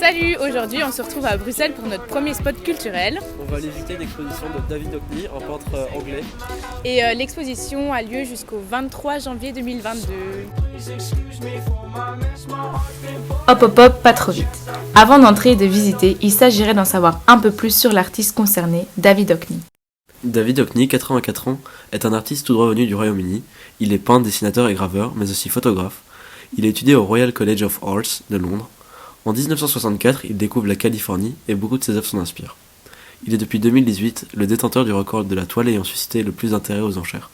Salut, aujourd'hui on se retrouve à Bruxelles pour notre premier spot culturel. On va aller visiter une exposition de David Hockney, un peintre anglais. Et l'exposition a lieu jusqu'au 23 janvier 2022. Hop, pas trop vite. Avant d'entrer et de visiter, il s'agirait d'en savoir un peu plus sur l'artiste concerné, David Hockney. David Hockney, 84 ans, est un artiste tout droit venu du Royaume-Uni. Il est peintre, dessinateur et graveur, mais aussi photographe. Il a étudié au Royal College of Arts de Londres. En 1964, il découvre la Californie et beaucoup de ses œuvres s'en inspirent. Il est depuis 2018 le détenteur du record de la toile ayant suscité le plus d'intérêt aux enchères.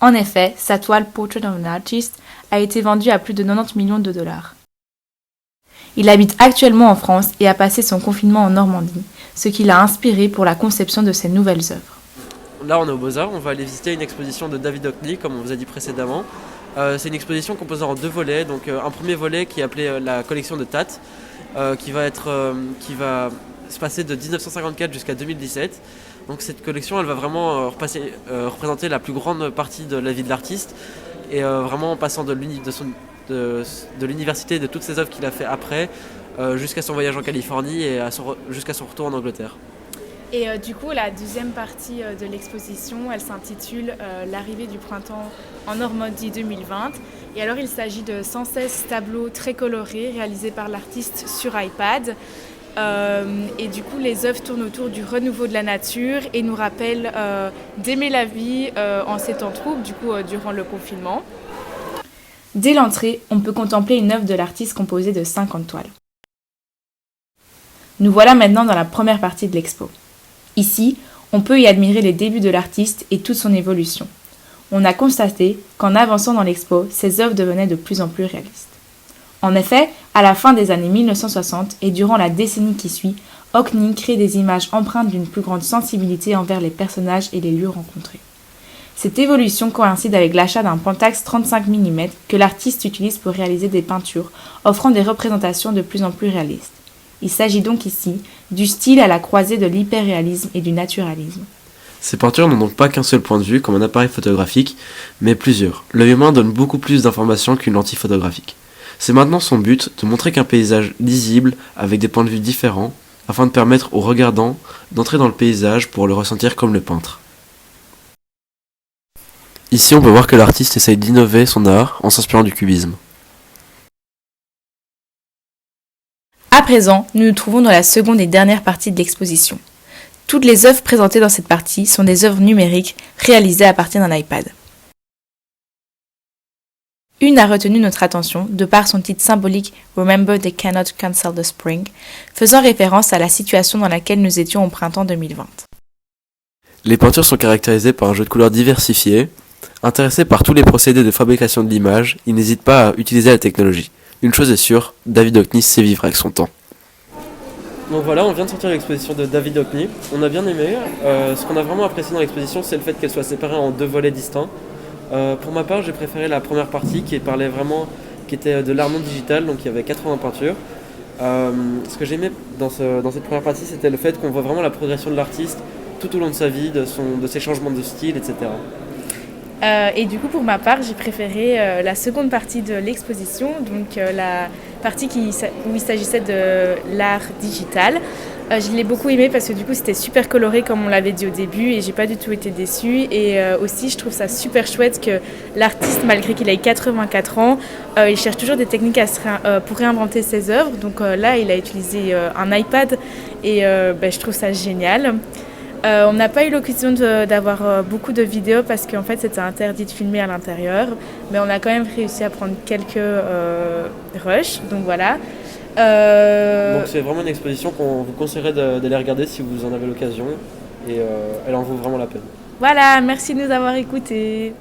En effet, sa toile Portrait of an Artist a été vendue à plus de 90 millions de dollars. Il habite actuellement en France et a passé son confinement en Normandie, ce qui l'a inspiré pour la conception de ses nouvelles œuvres. Là, on est au Beaux-Arts, on va aller visiter une exposition de David Hockney, comme on vous a dit précédemment. C'est une exposition composée en deux volets, donc un premier volet qui est appelé la collection de Tate, qui va se passer de 1954 jusqu'à 2017. Donc cette collection, elle va vraiment représenter la plus grande partie de la vie de l'artiste, et vraiment en passant de l'université, de toutes ses œuvres qu'il a fait après, jusqu'à son voyage en Californie et jusqu'à son retour en Angleterre. Et du coup, la deuxième partie de l'exposition, elle s'intitule L'arrivée du printemps en Normandie 2020. Et alors, il s'agit de 116 tableaux très colorés réalisés par l'artiste sur iPad. Et du coup, les œuvres tournent autour du renouveau de la nature et nous rappellent d'aimer la vie en ces temps troubles, durant le confinement. Dès l'entrée, on peut contempler une œuvre de l'artiste composée de 50 toiles. Nous voilà maintenant dans la première partie de l'expo. Ici, on peut y admirer les débuts de l'artiste et toute son évolution. On a constaté qu'en avançant dans l'expo, ses œuvres devenaient de plus en plus réalistes. En effet, à la fin des années 1960 et durant la décennie qui suit, Hockney crée des images empreintes d'une plus grande sensibilité envers les personnages et les lieux rencontrés. Cette évolution coïncide avec l'achat d'un Pentax 35 mm que l'artiste utilise pour réaliser des peintures, offrant des représentations de plus en plus réalistes. Il s'agit donc ici du style à la croisée de l'hyperréalisme et du naturalisme. Ces peintures n'ont donc pas qu'un seul point de vue comme un appareil photographique, mais plusieurs. L'œil humain donne beaucoup plus d'informations qu'une lentille photographique. C'est maintenant son but de montrer qu'un paysage lisible avec des points de vue différents, afin de permettre aux regardants d'entrer dans le paysage pour le ressentir comme le peintre. Ici on peut voir que l'artiste essaye d'innover son art en s'inspirant du cubisme. À présent, nous nous trouvons dans la seconde et dernière partie de l'exposition. Toutes les œuvres présentées dans cette partie sont des œuvres numériques réalisées à partir d'un iPad. Une a retenu notre attention de par son titre symbolique Remember They Cannot Cancel the Spring, faisant référence à la situation dans laquelle nous étions au printemps 2020. Les peintures sont caractérisées par un jeu de couleurs diversifié. Intéressé par tous les procédés de fabrication de l'image, il n'hésite pas à utiliser la technologie. Une chose est sûre, David Hockney sait vivre avec son temps. Donc voilà, on vient de sortir l'exposition de David Hockney. On a bien aimé. Ce qu'on a vraiment apprécié dans l'exposition, c'est le fait qu'elle soit séparée en deux volets distincts. Pour ma part, j'ai préféré la première partie qui était de l'art non digital, donc il y avait 80 peintures. Ce que j'aimais dans cette première partie, c'était le fait qu'on voit vraiment la progression de l'artiste tout au long de sa vie, de ses changements de style, etc. Et du coup, pour ma part, j'ai préféré la seconde partie de l'exposition, donc la partie où il s'agissait de l'art digital. Je l'ai beaucoup aimé parce que du coup, c'était super coloré comme on l'avait dit au début et j'ai pas du tout été déçue. Et aussi, je trouve ça super chouette que l'artiste, malgré qu'il ait 84 ans, il cherche toujours des techniques pour réinventer ses œuvres. Donc là, il a utilisé un iPad et je trouve ça génial. On n'a pas eu l'occasion d'avoir beaucoup de vidéos parce qu'en fait c'était interdit de filmer à l'intérieur, mais on a quand même réussi à prendre quelques rushs, donc voilà. Donc c'est vraiment une exposition qu'on vous conseillerait d'aller regarder si vous en avez l'occasion, et elle en vaut vraiment la peine. Voilà, merci de nous avoir écoutés.